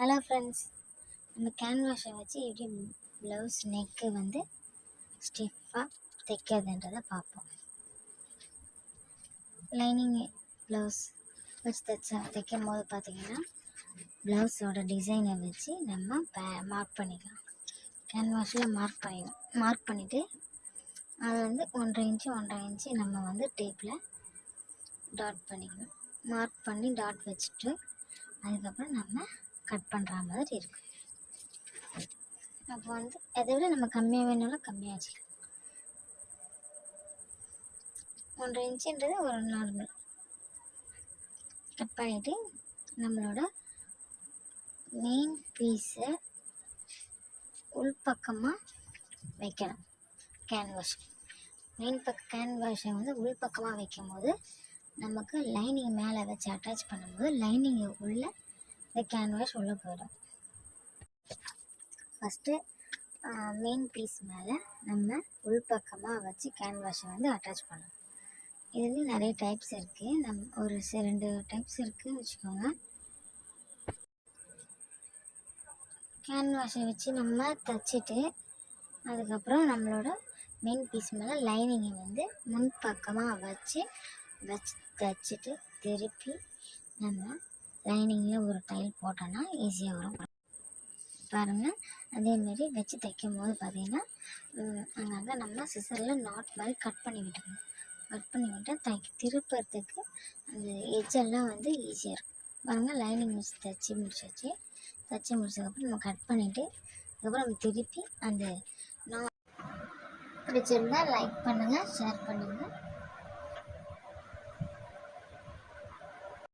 Hello friends, நம்ம கேன்வாஷை வச்சு எப்படி ப்ளவுஸ் நெக்கு வந்து ஸ்டிஃபாக தைக்கிறதுன்றதை பார்ப்போம். லைனிங் ப்ளவுஸ் வச்சு தைக்கும் போது பார்த்திங்கன்னா ப்ளவுஸோட டிசைனை வச்சு நம்ம மார்க் பண்ணிக்கலாம். கேன்வாஷில் மார்க் பண்ணிவிட்டு அதை வந்து 1.5 இன்ச்சு நம்ம வந்து டேப்பில் டாட் பண்ணிக்கணும். மார்க் பண்ணி டாட் வச்சுட்டு அதுக்கப்புறம் நம்ம கட் பண்ணுற மாதிரி இருக்கும். அப்போ வந்து அதை விட நம்ம கம்மியாக வேணாலும் கம்மியாக வச்சுக்கலாம். 1.5 இன்ச்சுன்றது ஒரு நார்மல். கட் பண்ணிவிட்டு நம்மளோட மெயின் பீஸை உள்பக்கமாக வைக்கணும். கேன்வாஷை வந்து உள்பக்கமாக வைக்கும் போது நமக்கு லைனிங் மேலே வச்சு அட்டாச் பண்ணும்போது லைனிங்கை உள்ள இந்த கேன்வாஷ் உள்ளே போயிடும். ஃபஸ்ட்டு மெயின் பீஸ் மேலே நம்ம உள்பக்கமாக வச்சு கேன்வாஷை வந்து அட்டாச் பண்ணணும். இதுலேயும் நிறைய டைப்ஸ் இருக்குது. ஒரு 2 டைப்ஸ் இருக்குதுன்னு வச்சுக்கோங்க. கேன்வாஷை வச்சு நம்ம தைச்சிட்டு அதுக்கப்புறம் நம்மளோட மெயின் பீஸ் மேலே லைனிங்கை வந்து முன்பக்கமாக வச்சு தைச்சிட்டு திருப்பி நம்ம லைனிங்கில் ஒரு டைல் போட்டோன்னா ஈஸியாக வரும். பாருங்கள், அதேமாரி வச்சு தைக்கும் போது பார்த்திங்கன்னா அங்கங்கே நம்ம சிசரில் நாட் மாதிரி கட் பண்ணி விட்டுக்கணும். கட் பண்ணி விட்டால் திருப்பறதுக்கு அந்த எட்ஜெல்லாம் வந்து ஈஸியாக இருக்கும். பாருங்கள், லைனிங் வச்சு தைச்சி முடிச்சதுக்கப்புறம் நம்ம கட் பண்ணிவிட்டு அதுக்கப்புறம் நம்ம திருப்பி அந்த பிடிச்சிருந்தால் லைக் பண்ணுங்கள், ஷேர் பண்ணுங்கள்.